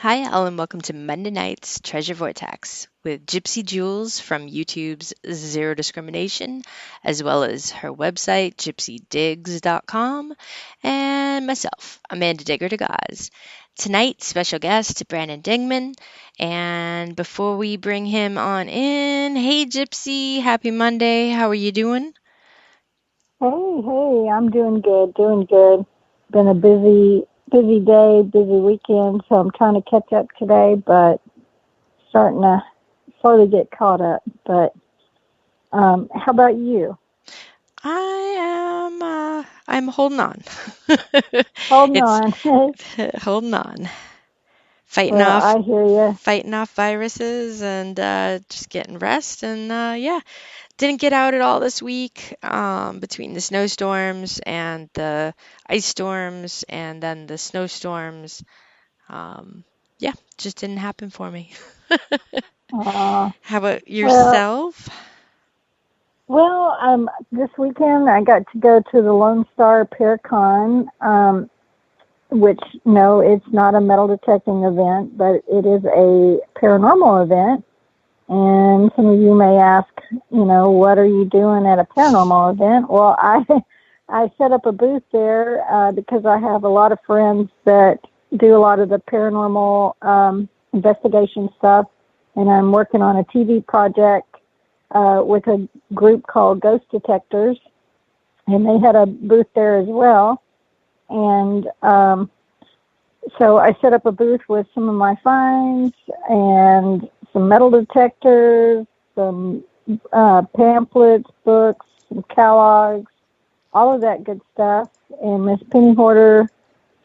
Hi, all, and welcome to Monday Night's Treasure Vortex with Gypsy Jules from YouTube's Zero Discrimination, as well as her website, gypsydigs.com, and myself, Amanda Digger Degaz. Tonight, special guest, Brandon Dingeman. And before we bring him on in, hey, Gypsy, happy Monday. How are you doing? Hey, I'm doing good, doing good. Been a busy day, busy weekend, so I'm trying to catch up today, but starting to slowly get caught up. But how about you? I'm holding on. Holding It's on. holding on. Fighting Well, off I hear you. fighting off viruses and just getting rest. And yeah, didn't get out at all this week between the snowstorms and the ice storms and then the snowstorms. Yeah, just didn't happen for me. Uh, How about well, yourself? this weekend I got to go to the Lone Star Paracon, which, no, it's not a metal detecting event, but it is a paranormal event. And some of you may ask, what are you doing at a paranormal event? Well, I set up a booth there because I have a lot of friends that do a lot of the paranormal investigation stuff, and I'm working on a TV project with a group called Ghost Detectors, and they had a booth there as well. And so I set up a booth with some of my finds and some metal detectors, some pamphlets, books, some catalogs, all of that good stuff. And Miss Penny Hoarder,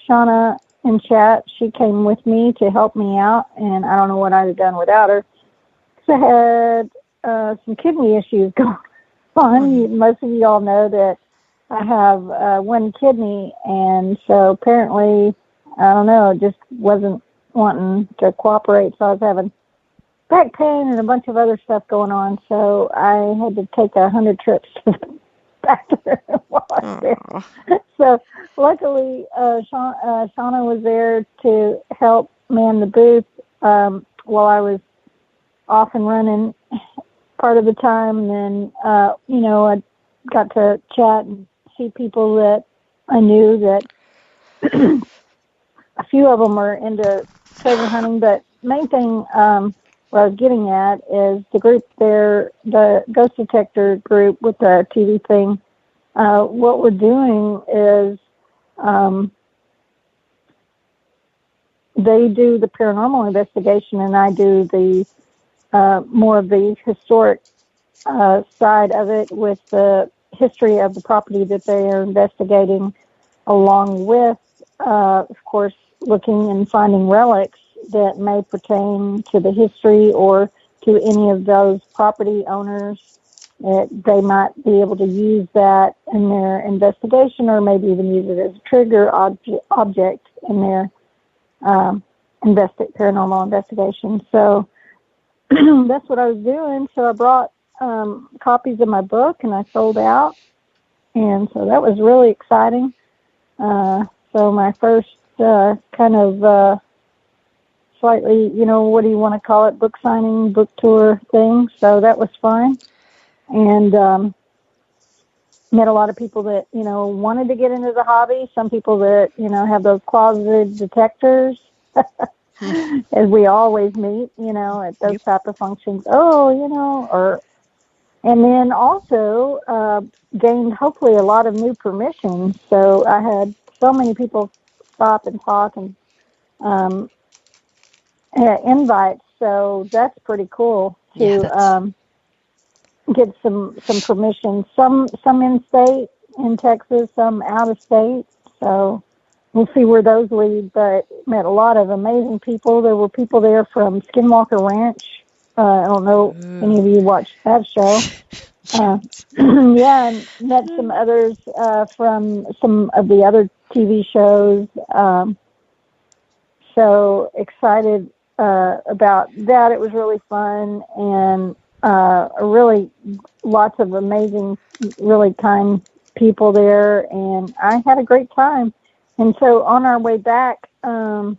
Shauna in chat, she came with me to help me out, and I don't know what I'd have done without her. So I had some kidney issues going on. Most of you all know that I have one kidney, and so apparently, I don't know, it just wasn't wanting to cooperate, so I was having back pain and a bunch of other stuff going on, so I had to take 100 trips to the doctor while I was there. So luckily, Shauna was there to help man the booth while I was off and running part of the time, and then, I got to chat and see people that I knew that a few of them are into treasure hunting, but main thing what I was getting at is the group there, the Ghost Detector group with the TV thing. What we're doing is they do the paranormal investigation, and I do the more of the historic side of it with the history of the property that they are investigating, along with, of course, looking and finding relics that may pertain to the history or to any of those property owners that they might be able to use that in their investigation, or maybe even use it as a trigger object in their paranormal investigation. So that's what I was doing. So I brought copies of my book, and I sold out, and so that was really exciting. So my first kind of slightly, what do you want to call it, book signing, book tour thing. So that was fun, and met a lot of people that, wanted to get into the hobby. Some people that, have those closeted detectors, as we always meet, at those type of functions. And then also gained hopefully a lot of new permissions. So I had so many people stop and talk and invites. So that's pretty cool to get some permission. Some in state, in Texas, some out of state. So we'll see where those lead. But met a lot of amazing people. There were people there from Skinwalker Ranch. I don't know if any of you watched that show. Yeah, and met some others from some of the other TV shows. So excited about that. It was really fun, and really lots of amazing, really kind people there, and I had a great time. And so on our way back, Shauna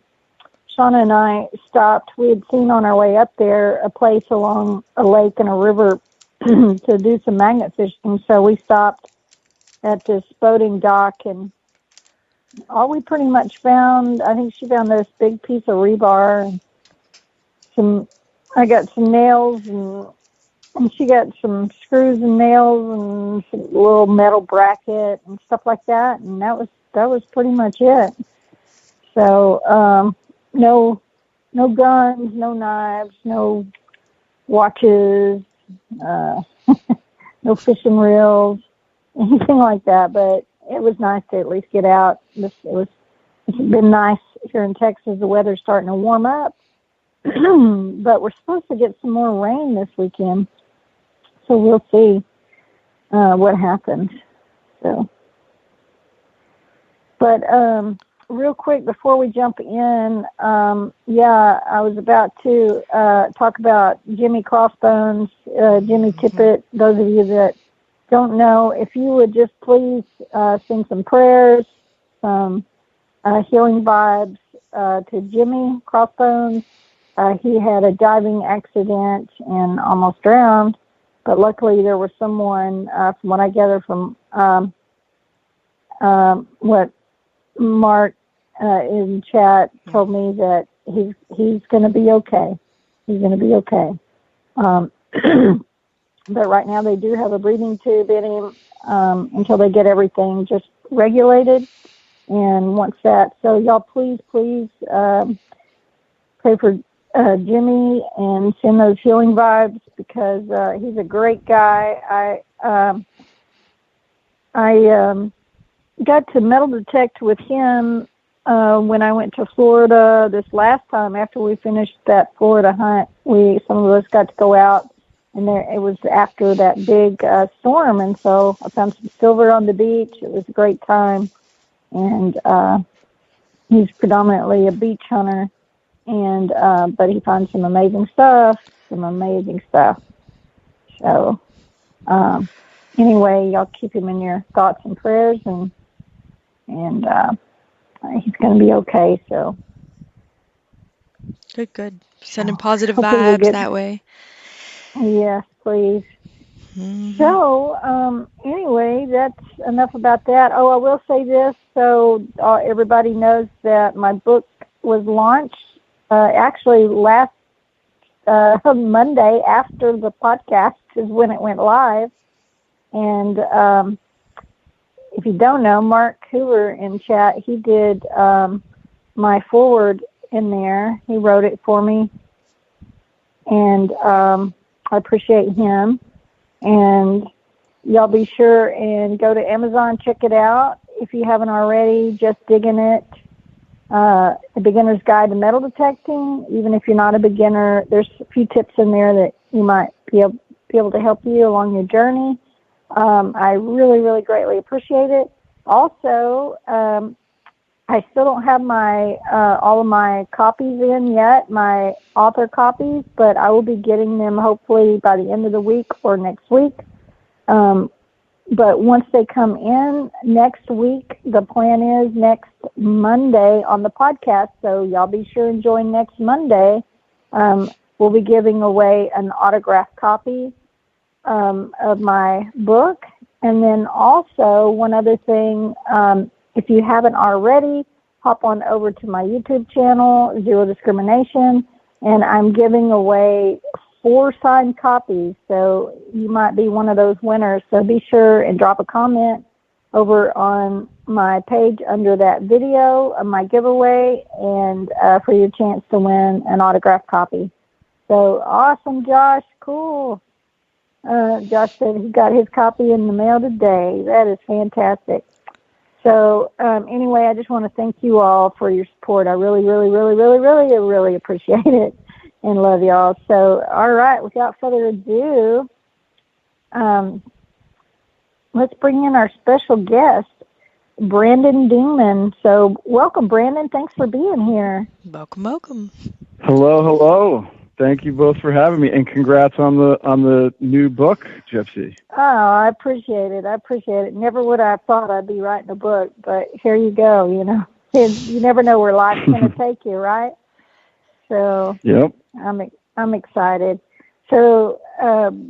Shauna and I stopped. We had seen on our way up there a place along a lake and a river to do some magnet fishing. So we stopped at this boating dock, and all we pretty much found, I think she found this big piece of rebar and I got some nails, and she got some screws and nails and some little metal bracket and stuff like that, and that was pretty much it. So no guns, no knives, no watches, no fishing reels, anything like that. But it was nice to at least get out. It's been nice here in Texas. The weather's starting to warm up, but we're supposed to get some more rain this weekend. So we'll see what happens. So, but real quick before we jump in, I was about to talk about Jimmy Crossbones, Jimmy Tippett. Those of you that don't know, if you would just please send some prayers, some healing vibes to Jimmy Crossbones. He had a diving accident and almost drowned. But luckily, there was someone, from what I gather from what Mark in chat told me, that he's going to be okay. He's going to be okay. But right now, they do have a breathing tube in him until they get everything just regulated. And once that, so y'all please pray for Jimmy and send those healing vibes, because he's a great guy. I got to metal detect with him when I went to Florida this last time after we finished that Florida hunt. Some of us got to go out, and it was after that big storm, and so I found some silver on the beach. It was a great time, and he's predominantly a beach hunter. And but he found some amazing stuff. So anyway, y'all keep him in your thoughts and prayers, and he's going to be okay. So good. Sending positive vibes that way. Yes, please. Mm-hmm. So anyway, that's enough about that. Oh, I will say this, so everybody knows that my book was launched. Actually, last Monday after the podcast is when it went live. And if you don't know, Mark Hoover in chat, he did my foreword in there. He wrote it for me. And I appreciate him. And y'all be sure and go to Amazon, check it out. If you haven't already, just digging it. A beginner's guide to metal detecting. Even if you're not a beginner, there's a few tips in there that you might be able to help you along your journey. I really, really greatly appreciate it. Also, I still don't have my all of my copies in yet, my author copies, but I will be getting them hopefully by the end of the week or next week. But once they come in next week, the plan is next Monday on the podcast. So y'all be sure and join next Monday. We'll be giving away an autographed copy of my book. And then also one other thing, if you haven't already, hop on over to my YouTube channel, Zero Discrimination, and I'm giving away 4 signed copies, so you might be one of those winners. So be sure and drop a comment over on my page under that video of my giveaway, and for your chance to win an autographed copy. So awesome, Josh. Cool. Josh said he got his copy in the mail today. That is fantastic. So anyway, I just want to thank you all for your support. I really, really, really, really, really, really appreciate it. And love y'all. So, all right, without further ado, let's bring in our special guest, Brandon Dingeman. So, welcome, Brandon. Thanks for being here. Welcome. Hello. Thank you both for having me, and congrats on the new book, Gypsy. Oh, I appreciate it. Never would I have thought I'd be writing a book, but here you go. You know, you never know where life's going to take you, right? So Yep. I'm excited. So,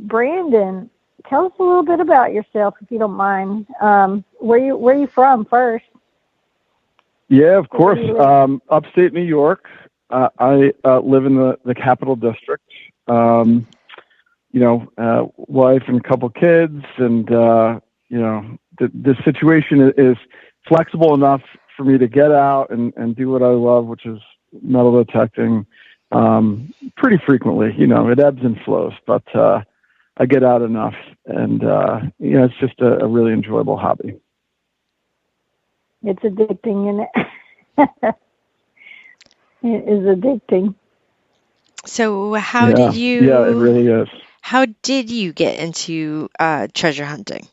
Brandon, tell us a little bit about yourself, if you don't mind. Where you from first? Yeah, of course. Where do you live? Upstate New York. I live in the Capital District. Wife and a couple kids, and the situation is flexible enough for me to get out and do what I love, which is metal detecting, pretty frequently. It ebbs and flows, but I get out enough, and it's just a really enjoyable hobby. It's addicting, isn't it? It is addicting. So how Yeah, did you yeah, it really is. how did you get into treasure hunting?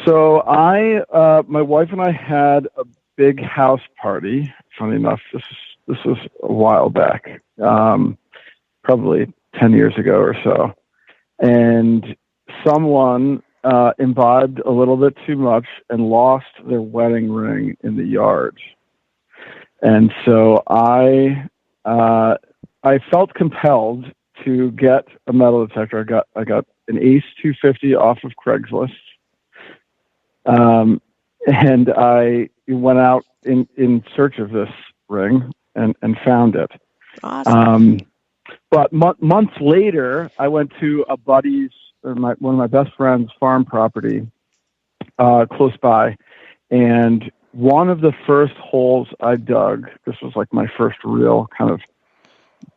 So my wife and I had a big house party. Funny enough, this was a while back, probably 10 years ago or so, and someone imbibed a little bit too much and lost their wedding ring in the yard. And so I felt compelled to get a metal detector. I got an Ace 250 off of Craigslist. And I went out in search of this ring and found it. Awesome. But months later, I went to a buddy's, one of my best friend's farm property close by, and one of the first holes I dug, this was like my first real kind of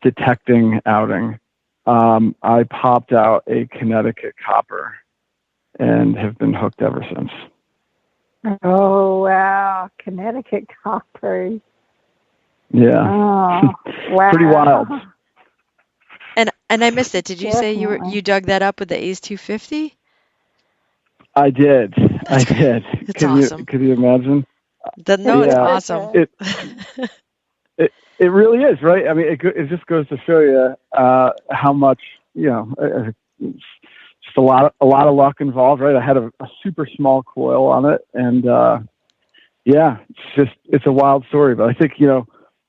detecting outing, I popped out a Connecticut copper and have been hooked ever since. Oh, wow. Connecticut coppers. Yeah. Oh, wow. Pretty wild. And I missed it. Did you say Definitely. you dug that up with the Ace 250? I did. That's great. did. It's awesome. Could you imagine? No, it's Yeah. awesome. It really is, right? I mean, it just goes to show you how much, it's just a lot of luck involved, right? I had a super small coil on it, and it's a wild story, but I think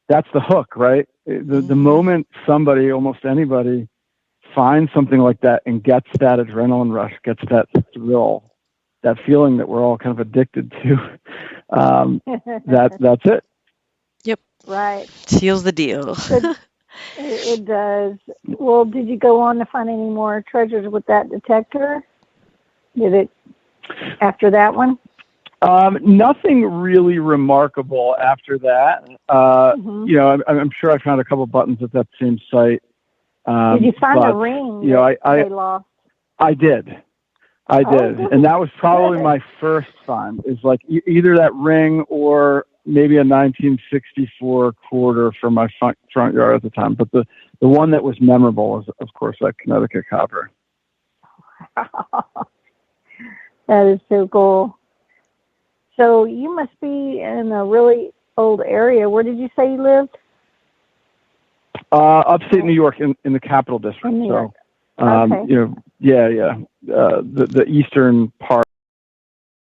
that's the hook, right? The moment somebody, almost anybody, finds something like that and gets that adrenaline rush, gets that thrill, that feeling that we're all kind of addicted to, that's it. Yep. Right. Seals the deal. It does. Well, did you go on to find any more treasures with that detector? Did it after that one? Nothing really remarkable after that. I'm sure I found a couple buttons at that same site. Did you find a ring they lost? I did. And that was probably my first find, is like either that ring or maybe a 1964 quarter from my front yard at the time. But the one that was memorable was, of course, that Connecticut copper. That is so cool. So you must be in a really old area. Where did you say you lived? Upstate New York, in the Capital District. In New York. So, Okay. the eastern part